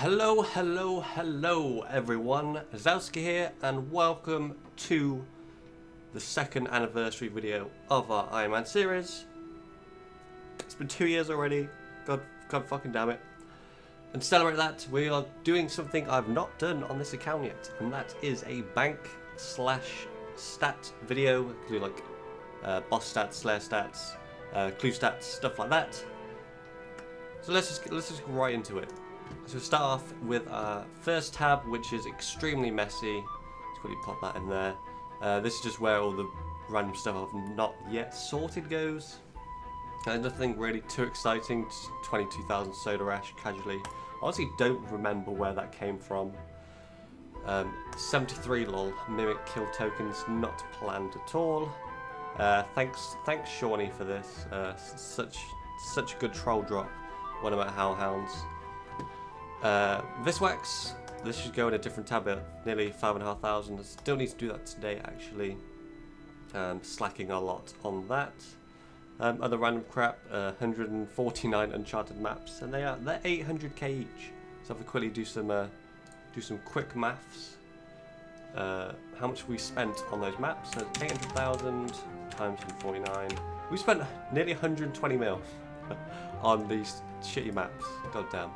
Hello everyone, Zowkii here and welcome to the second anniversary video of our Iron Man series. It's been 2 years already, god fucking damn it. And to celebrate that, we are doing something I've not done on this account yet, and that is a bank slash stat video, including like boss stats, slayer stats, clue stats, stuff like that. So let's just get right into it. So start off with our first tab, which is extremely messy. Let's quickly pop that in there. This is just where all the random stuff I've not yet sorted goes. Nothing really too exciting, just 22,000 soda ash casually. I honestly don't remember where that came from. 73 lol, mimic kill tokens not planned at all. Thanks Shawnee for this. Such a good troll drop when I'm at Hellhounds. Viswax, this should go in a different tab at nearly 5,500. I still need to do that today actually. Slacking a lot on that. Other random crap, 149 uncharted maps, and they're 800k each. So if we quickly do some quick maths, how much we spent on those maps? So 800,000 times 149. We spent nearly 120 mil on these shitty maps. God damn.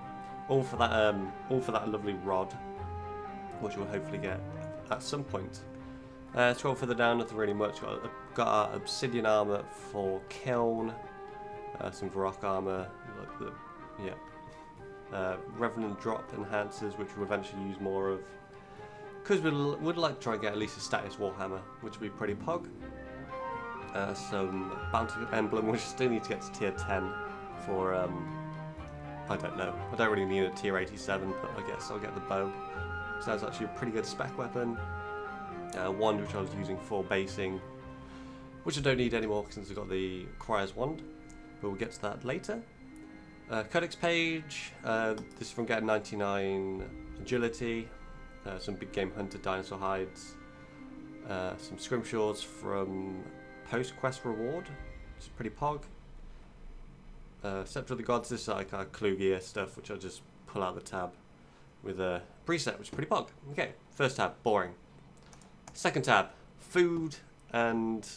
All for that lovely rod, which we'll hopefully get at some point. Scroll further down, nothing really much. Got our obsidian armor for Kiln, some rock armor, Revenant drop enhancers, which we'll eventually use more of, because we would like to try and get at least a status warhammer, which would be pretty pog. Some bounty emblem, which still need to get to tier 10 for I don't know. I don't really need a tier 87, but I guess I'll get the bow. So that's actually a pretty good spec weapon. Wand, which I was using for basing, which I don't need anymore since I've got the Kree'arra's wand, but we'll get to that later. Codex page, this is from getting 99 agility, some big game hunter dinosaur hides, some scrimshaws from post-quest reward, which is pretty pog. Scepter of the Gods, this is like our clue gear stuff, which I'll just pull out the tab with a preset, which is pretty pog. Okay, first tab, boring. Second tab, food and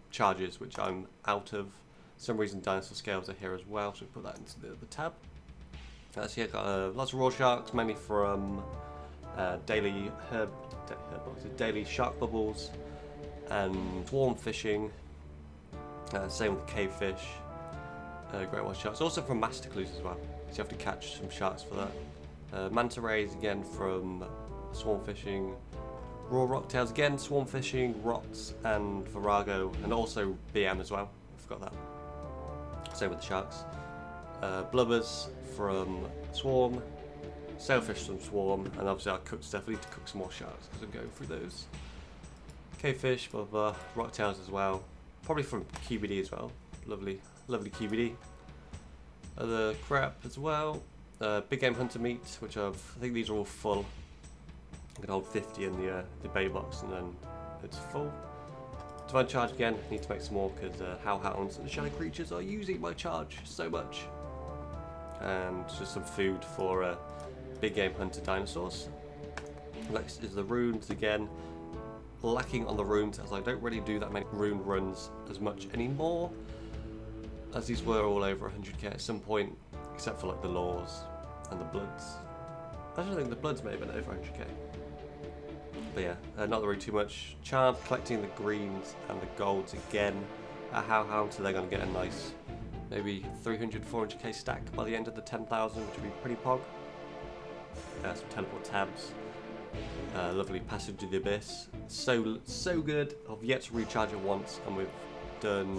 charges, which I'm out of. For some reason dinosaur scales are here as well, so we put that into the tab. So yeah, got lots of raw sharks, mainly from daily daily shark bubbles and swarm fishing. Same with the cave fish. Great white sharks, also from master clues as well, so you have to catch some sharks for that. Manta rays again from swarm fishing. Raw rocktails again, swarm fishing, rots and virago, and also BM as well. I forgot that. Same with the sharks. Blubbers from swarm, sailfish from swarm, and obviously our cooked stuff. We need to cook some more sharks because I'm going through those. Cavefish, blah blah, rocktails as well. Probably from QBD as well. Lovely QBD. Other crap as well. Big game hunter meat, which I think these are all full. I can hold 50 in the bay box and then it's full. Divine charge again, need to make some more because hellhounds and shadow creatures are using my charge so much. And just some food for big game hunter dinosaurs. Next is the runes again. Lacking on the runes, as I don't really do that many rune runs as much anymore, as these were all over 100k at some point, except for like the laws and the bloods. I don't think the bloods may have been over 100k. But yeah, not really too much. Charm, collecting the greens and the golds again at Hellhound, so they're going to get a nice maybe 300, 400k stack by the end of the 10,000, which would be pretty pog. Some teleport tabs. Lovely Passage to the Abyss. So good. I've yet to recharge it once, and we've done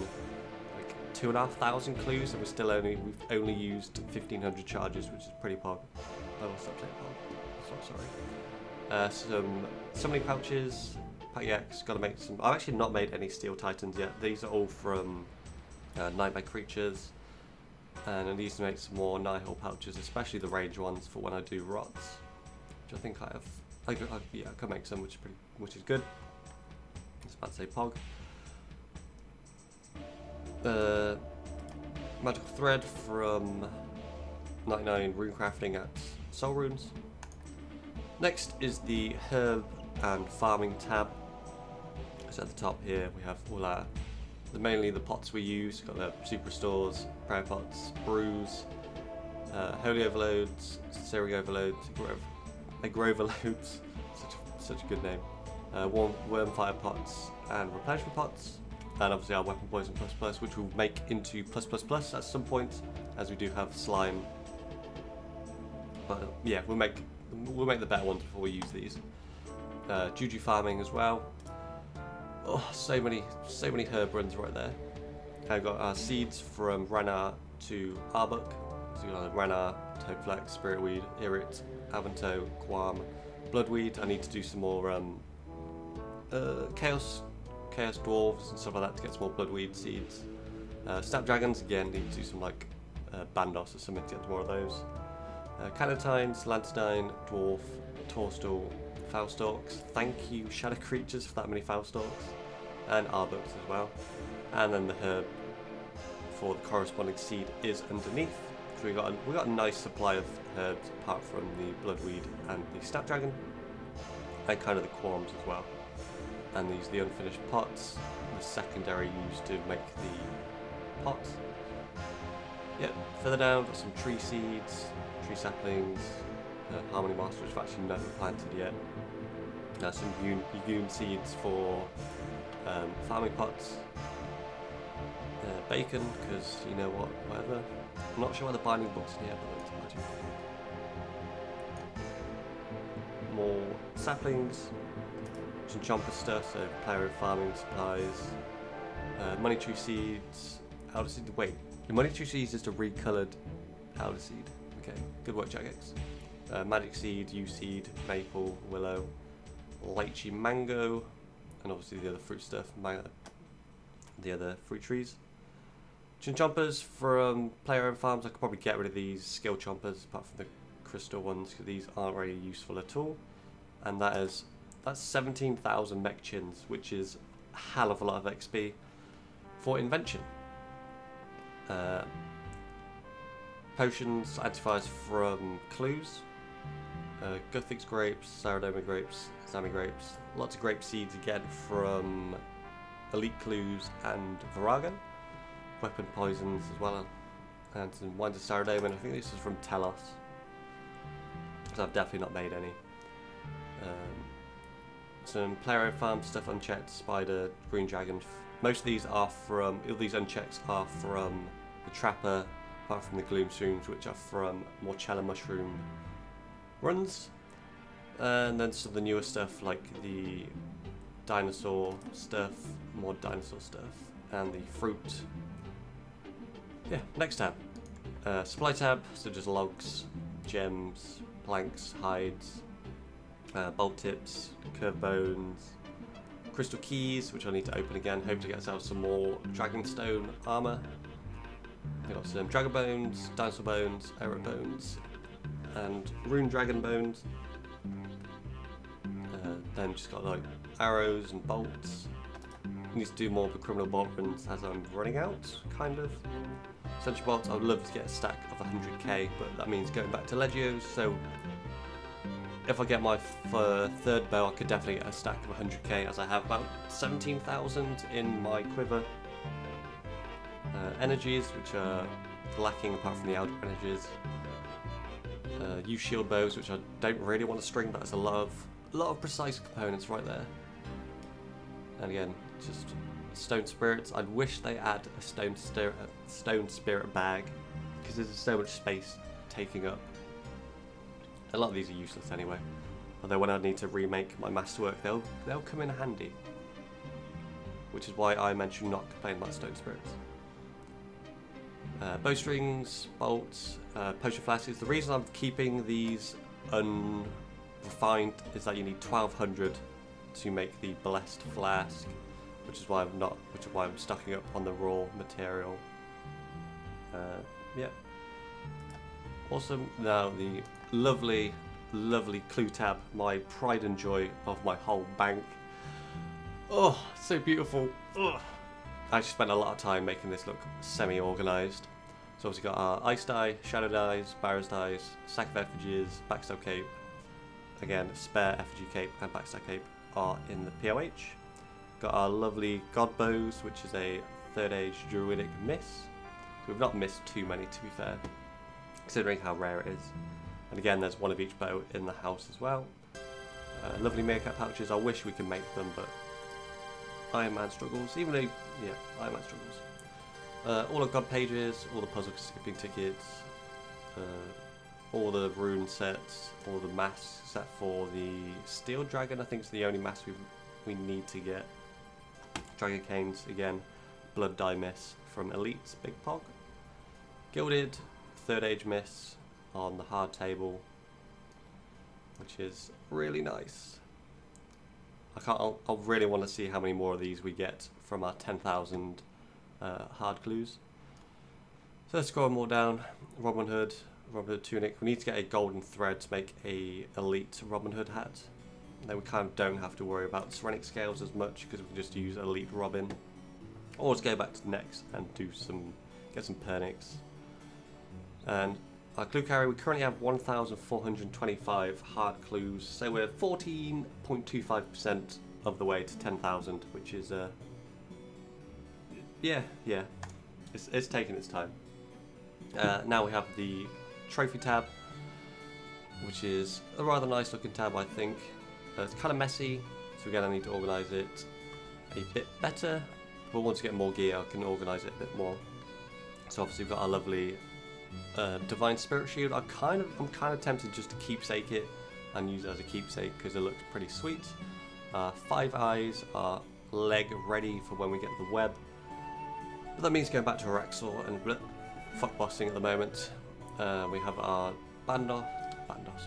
like 2,500 clues, and we've only used 1,500 charges, which is pretty pog. Oh, stop saying pog. Sorry. Some summoning pouches. Pack gotta make some. I've actually not made any steel titans yet. These are all from nightmare creatures, and I need to make some more nihil pouches, especially the range ones for when I do rots, which I think I have. I can make some, which is good. I was about to say pog. Magical thread from 99 rune crafting at soul runes. Next is the herb and farming tab. So at the top here we have all our, mainly the pots we use. Got the super restores, prayer pots, brews, holy overloads, searing overloads, egg overloads, such a good name. Worm fire pots and replenishment pots, and obviously our weapon poison plus, which we'll make into plus at some point, as we do have slime. But yeah, we'll make the better ones before we use these. Juju farming as well. Oh, so many herb runs right there. I've got our seeds from Ranarr to Arbuk. So you've got Ranarr, Toadflex, Spiritweed, Irrit, Avanto, Quam, Bloodweed. I need to do some more Chaos Dwarves and stuff like that to get some more Bloodweed seeds. Snapdragons, again, need to do some like Bandos or something to get more of those. Canatines, Lanternine, Dwarf, Torstal, Foulstalks. Thank you, Shadow Creatures, for that many Foulstalks. And Arbuks as well. And then the herb for the corresponding seed is underneath. So we got a nice supply of herbs apart from the Bloodweed and the Snapdragon. And kind of the Quorms as well. And these are the unfinished pots, the secondary used to make the pots. Yep, further down, got some tree seeds, tree saplings, Harmony Moss, which I've actually not planted yet. Some Yune seeds for farming pots. Bacon, because you know what, whatever. I'm not sure why the binding book's in here, but it's magic. More saplings, some chomper stuff, so player farming supplies, money tree seeds, elder seed. Wait, the money tree seeds is the recoloured elder seed. Okay, good work, Jagex. Magic seed, yew seed, maple, willow, lychee, mango, and obviously the other fruit stuff, the other fruit trees. Chinchompers from player-owned farms. I could probably get rid of these skill chompers apart from the crystal ones, because these aren't really useful at all. And that's 17,000 mech chins, which is a hell of a lot of XP for invention. Potions, antivirus from clues, Guthix grapes, Saradoma grapes, Zami grapes, lots of grape seeds again from elite clues and Varagon, weapon poisons as well, and some wines of Saradoma, and I think this is from Telos, because I've definitely not made any. Some player farm stuff unchecked, spider, green dragon. Most of these are from, all these unchecks are from the Trapper, apart from the gloom shrooms, which are from Morchella mushroom runs. And then some of the newer stuff like the dinosaur stuff, more dinosaur stuff, and the fruit. Yeah, next tab. Supply tab, so just logs, gems, planks, hides, bolt tips, curved bones, crystal keys, which I need to open again. Hope to get ourselves some more dragonstone armor. We've got some dragon bones, dinosaur bones, arrow bones, and rune dragon bones. Then just got like arrows and bolts. Need to do more of the criminal bolt runs as I'm running out, kind of. Sentry bolts, I would love to get a stack of 100k, but that means going back to Legios, so if I get my third bow, I could definitely get a stack of 100k, as I have about 17,000 in my quiver. Energies, which are lacking apart from the outer energies. Use shield bows, which I don't really want to string, but there's a lot of precise components right there. And again, just stone spirits. I'd wish they add a stone spirit bag, because there's so much space taking up. A lot of these are useless anyway. Although when I need to remake my masterwork, they'll come in handy. Which is why I mentioned not complaining about stone spirits. Bowstrings, bolts, potion flasks. The reason I'm keeping these unrefined is that you need 1200 to make the blessed flask, which is why I'm stocking up on the raw material. Yeah. Awesome. Now the lovely clue tab, my pride and joy of my whole bank. Oh, so beautiful. Oh. I actually spent a lot of time making this look semi-organised. So obviously got our Ice Die, Shadow Dies, Barrows Dies, Sack of Effigies, Backstab Cape. Again, Spare Effigy Cape and Backstab Cape are in the POH. Got our lovely God Bows, which is a 3rd Age Druidic miss. So we've not missed too many, to be fair, considering how rare it is. And again, there's one of each bow in the house as well. Lovely meerkat pouches. I wish we could make them, but Iron Man struggles. Even though, yeah, Iron Man struggles. All the God pages, all the puzzle skipping tickets, all the rune sets, all the masks, except for the Steel Dragon. I think it's the only mask we need to get. Dragon Canes, again, Blood Die miss from Elite's Big Pog. Gilded 3rd Age miss on the hard table, which is really nice. I really want to see how many more of these we get from our 10,000 hard clues. So let's scroll more down. Robin Hood tunic. We need to get a golden thread to make a elite Robin Hood hat. Then we kind of don't have to worry about ceramic scales as much because we can just use elite Robin. Or let's go back to next and get some pernix. And our clue carry, we currently have 1,425 hard clues, so we're 14.25% of the way to 10,000, which is yeah, it's taking its time. Now we have the trophy tab, which is a rather nice looking tab, I think. It's kind of messy, so again I need to organise it a bit better. But once we get more gear, I can organise it a bit more. So obviously we've got our lovely Divine Spirit Shield. I'm kind of tempted just to keepsake it and use it as a keepsake because it looks pretty sweet. 5 eyes are leg ready for when we get the web. But that means going back to Rexor and fuck bossing at the moment. We have our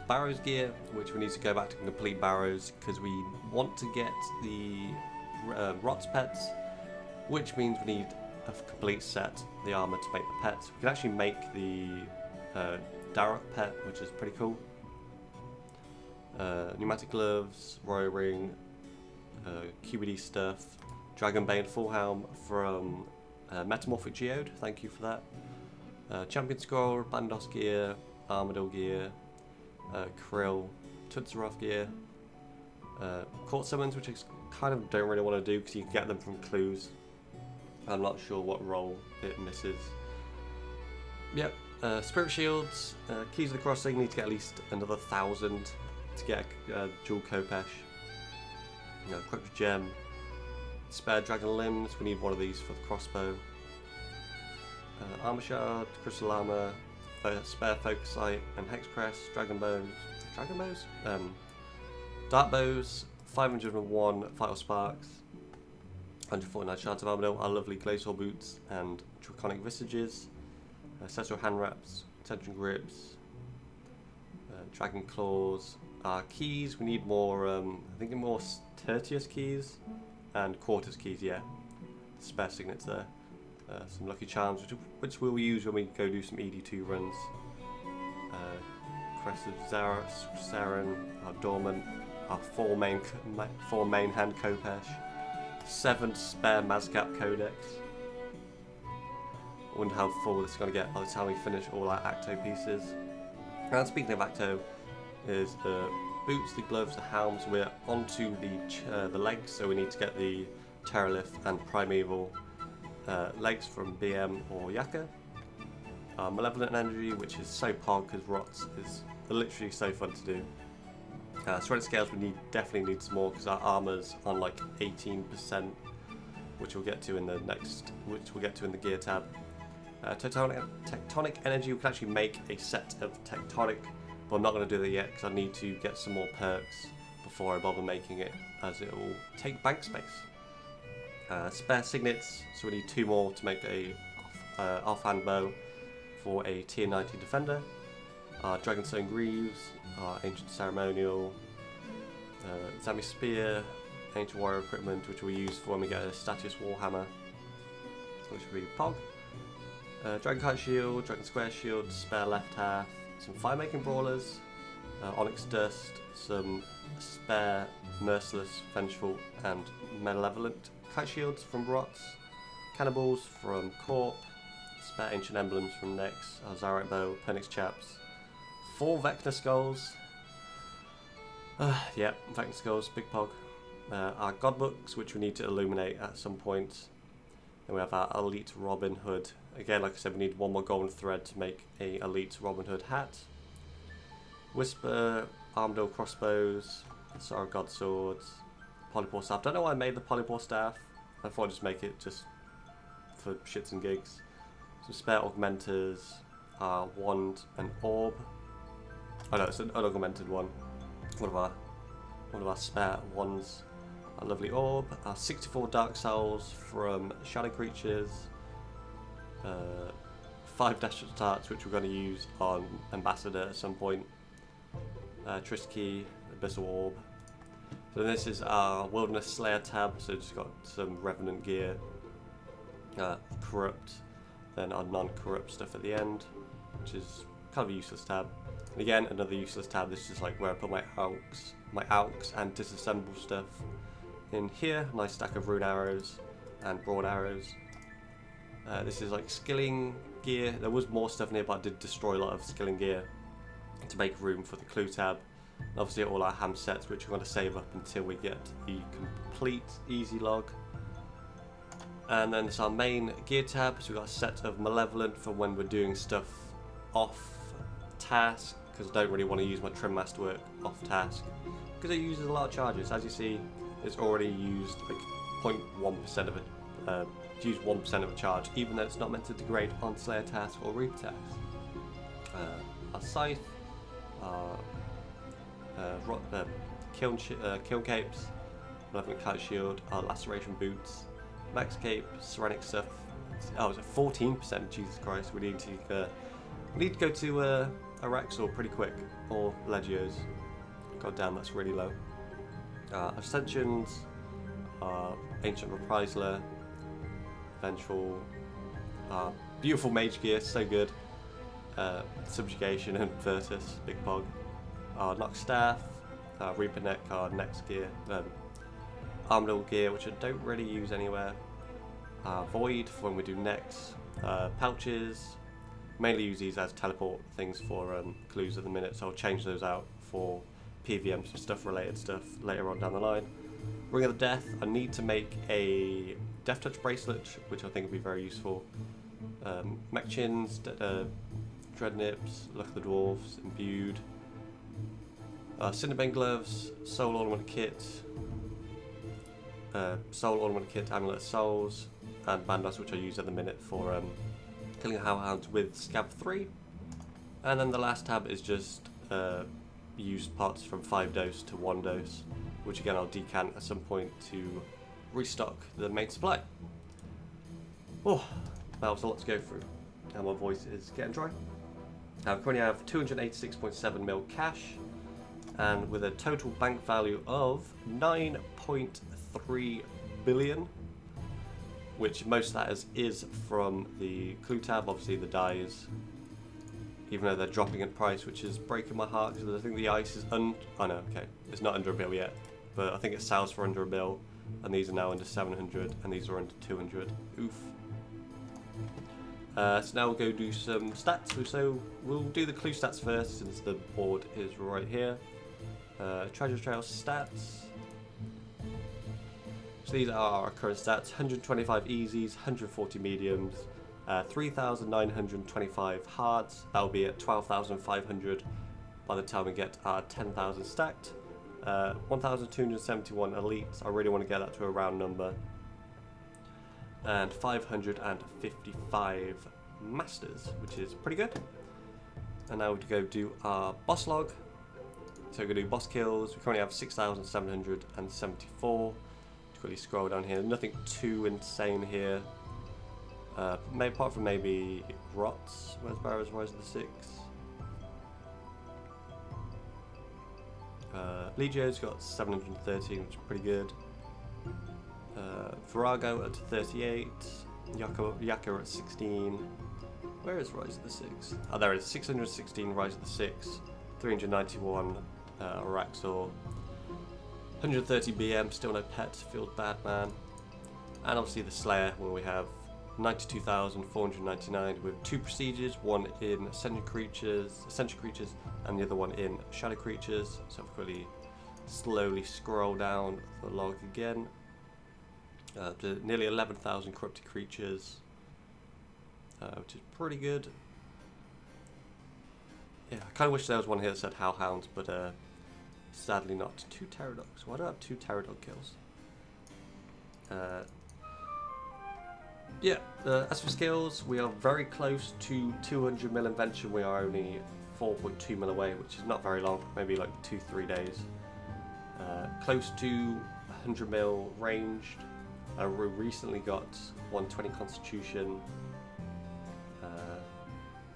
Barrows gear, which we need to go back to complete Barrows because we want to get the Rots pets, which means we need a complete set, the armor to make the pets. We can actually make the Darok pet, which is pretty cool. Pneumatic gloves, royal ring, QBD stuff, Dragonbane full helm from Metamorphic Geode, thank you for that. Champion scroll, Bandos gear, Armadillo gear, Krill, Tutsaroth gear, court summons, which I kind of don't really want to do because you can get them from clues. I'm not sure what role it misses. Yep, Spirit Shields, Keys of the Crossing, need to get at least another 1,000 to get a dual Kopesh. Equipped Gem, Spare Dragon Limbs, we need one of these for the crossbow. Armor Shard, Crystal Armor, Spare Focus Sight, and Hex Crest, Dragon Bows, Dark Bows, 501 Vital Sparks, 149 Shards of Armadillo, our lovely Glacial Boots, and Draconic Visages, Ancestral Hand Wraps, Tension Grips, Dragon Claws. Our keys, we need more, I think more Tertius keys, and Quartus keys, yeah. Spare signets there. Some Lucky Charms, which we'll use when we go do some ED2 runs. Crest of Saren, our Dormant, our four main hand Kopesh, 7 spare Mazcap Codex. I wonder how full this is going to get by the time we finish all our Acto pieces. And speaking of Acto, is the boots, the gloves, the helms. We're onto the legs, so we need to get the Terralith and Primeval legs from BM or Yaka. Malevolent Energy, which is so pog because Rots is literally so fun to do. Strength scales, we definitely need some more because our armor's on like 18%, which we'll get to in the gear tab. Tectonic Energy, we can actually make a set of Tectonic, but I'm not going to do that yet because I need to get some more perks before I bother making it, as it will take bank space. Spare Signets, so we need 2 more to make a offhand bow for a tier 90 defender. Dragonstone Greaves, Ancient Ceremonial, Zami Spear, Ancient Warrior Equipment, which we'll use for when we get a Statius Warhammer, which will be Pog. Dragon Kite Shield, Dragon Square Shield, Spare Left Half, some Fire Making Brawlers, Onyx Dust, some Spare Merciless, Vengeful, and Malevolent Kite Shields from Rots, Cannibals from Corp, spare ancient emblems from Nex, our Zarite bow, Pernix chaps, 4 Vecna skulls. Yeah, Vecna skulls, big pog. Our god books, which we need to illuminate at some point. Then we have our elite Robin Hood. Again, like I said, we need 1 more golden thread to make a elite Robin Hood hat. Whisper, Armadale crossbows, Sorrow God swords, Polypore staff. Don't know why I made the Polypore staff. I thought I'd just make it just for shits and gigs. Some spare augmenters, wand and orb. Oh no, it's an unaugmented one. One of our spare wands. A lovely orb. 64 dark souls from shadow creatures. 5 desperate starts, which we're going to use on Ambassador at some point. Trisky, Abyssal Orb. So this is our Wilderness Slayer tab, so it's got some Revenant gear, Corrupt, then our non-corrupt stuff at the end, which is kind of a useless tab. And again, another useless tab. This is like where I put my AUX and disassemble stuff. In here, nice stack of rune arrows and broad arrows. This is like skilling gear. There was more stuff in here, but I did destroy a lot of skilling gear to make room for the clue tab. And obviously all our ham sets, which we're going to save up until we get the complete easy log. And then it's our main gear tab, so we've got a set of Malevolent for when we're doing stuff off task, because I don't really want to use my Trim Masterwork off task, because it uses a lot of charges. As you see, it's already used like 0.1% of it, use 1% of a charge, even though it's not meant to degrade on Slayer task or Reaper task. Our Scythe, Kiln Capes, Malevolent Kite Shield, our Laceration Boots, Max Cape, Ceramic stuff. Oh, it's at 14%. Jesus Christ, we need to go to Araxor pretty quick, or Legios. God damn, that's really low. Ascensions, Ancient Reprisal, Vengeful, beautiful Mage Gear, so good. Subjugation and Vertus, big pog. Nox Staff, Reaper Neck, our Next gear. Armadale gear, which I don't really use anywhere. Void for when we do Nex. Pouches, mainly use these as teleport things for clues at the minute, so I'll change those out for PVM stuff related stuff later on down the line. Ring of the Death, I need to make a Death Touch bracelet, which I think would be very useful. Mech Chins, Dread Nips, Luck of the Dwarves, Imbued. Cinderbane Gloves, Soul Ornament Kit, Amulet of Souls, and Bandos, which I use at the minute for killing hellhounds with Scab 3. And then the last tab is just used parts from 5 dose to 1 dose, which again I'll decant at some point to restock the main supply. Oh, that was a lot to go through, and my voice is getting dry. Now, I currently have 286.7 mil cash, and with a total bank value of 9.3 billion, which most of that is from the clue tab. Obviously the dies, even though they're dropping in price, which is breaking my heart, because I think the ice is it's not under a bill yet, but I think it sells for under a bill, and these are now under 700, and these are under 200. Oof. So now we'll go do some stats. So we'll do the clue stats first, since the board is right here. Treasure Trail stats. So these are our current stats: 125 easies, 140 mediums, 3,925 hards. That will be at 12,500 by the time we get our 10,000 stacked. 1,271 elites. I really want to get that to a round number. And 555 masters, which is pretty good. And now we go do our boss log. So we're going to do boss kills. We currently have 6,774. Just quickly scroll down here. Nothing too insane here. Apart from maybe Rots. Where's Barrow's Rise of the Six? Legio's got 713, which is pretty good. Virago at 38. Yaka at 16. Where is Rise of the Six? Oh, there it is. 616 Rise of the Six. 391 Araxor. 130 BM, still no pet, feels bad, man. And obviously the Slayer, where we have 92,499 with 2 procedures, one in Ascension Creatures, and the other one in Shadow Creatures. So I've quickly slowly scroll down the log again. Nearly 11,000 corrupted creatures, which is pretty good. Yeah, I kind of wish there was one here that said Hellhounds, but sadly not. 2 Pterodogs. Why do I have 2 Pterodog kills? Yeah, as for skills, we are very close to 200 mil invention. We are only 4.2 mil away, which is not very long, maybe like 2-3 days. Close to 100 mil ranged. We recently got 120 constitution.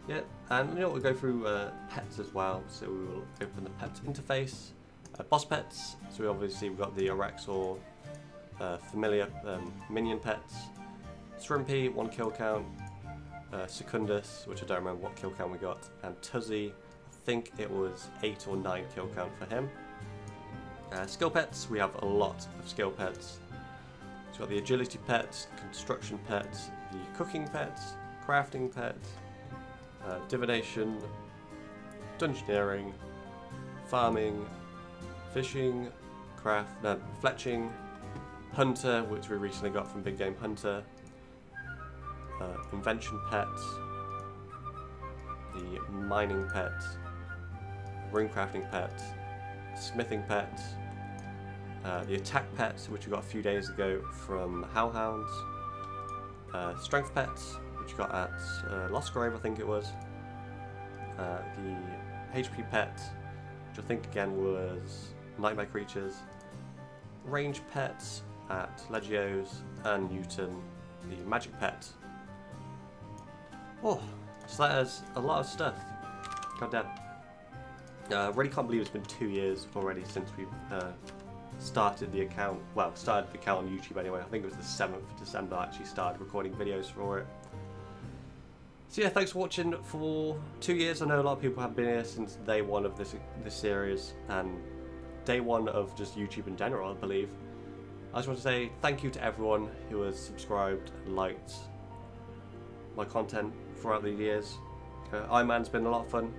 Yeah, and you know, we'll go through pets as well. So we will open the pets interface. Boss pets. So we've got the Orexor familiar minion pets. Shrimpy, 1 kill count. Secundus, which I don't remember what kill count we got, and Tuzzy, I think it was 8 or 9 kill count for him. Skill pets, we have a lot of skill pets. So we've got the agility pets, construction pets, the cooking pets, crafting pets, divination, dungeoneering, farming, fishing, fletching, hunter, which we recently got from Big Game Hunter, invention pets, the mining pets, rune crafting pets, smithing pets, the attack pets, which we got a few days ago from Hellhounds, strength pets, which we got at Lost Grave, I think it was, the HP pets, which I think again was Nightmare Creatures, range pets at Legios, and Newton, the magic pet. Oh, so that is a lot of stuff. God damn. I really can't believe it's been 2 years already since we've started the account. Well, started the account on YouTube anyway. I think it was the 7th of December I actually started recording videos for it. So yeah, thanks for watching for 2 years. I know a lot of people have been here since day 1 of this series, and day 1 of just YouTube in general, I believe. I just want to say thank you to everyone who has subscribed and liked my content throughout the years. Ironman's been a lot of fun.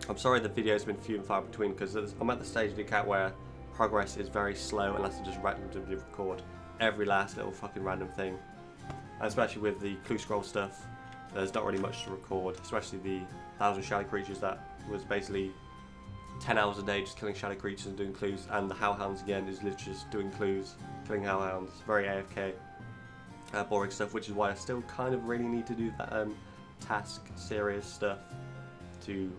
I'm sorry the videos have been few and far between, because I'm at the stage of the account where progress is very slow unless I just randomly record every last little fucking random thing. And especially with the clue scroll stuff, there's not really much to record, especially the 1,000 shadow creatures. That was basically 10 hours a day just killing shadow creatures and doing clues, and the Hellhounds again is literally just doing clues, killing Hellhounds, very AFK. Boring stuff, which is why I still kind of really need to do that task series stuff to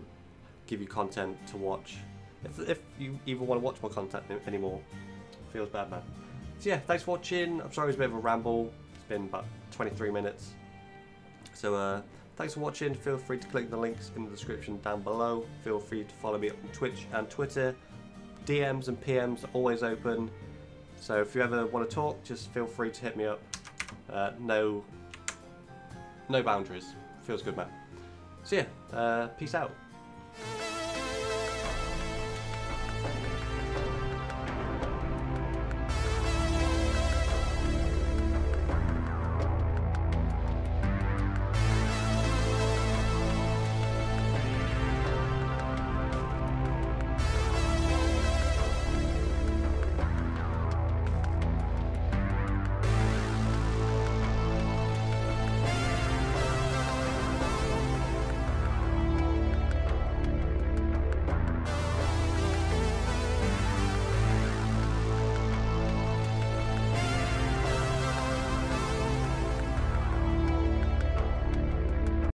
give you content to watch. If you even want to watch my content anymore, feels bad, man. So yeah, thanks for watching. I'm sorry it was a bit of a ramble. It's been about 23 minutes. So thanks for watching. Feel free to click the links in the description down below. Feel free to follow me on Twitch and Twitter. DMs and PMs are always open. So if you ever want to talk, just feel free to hit me up. No boundaries. Feels good, man. So yeah, peace out.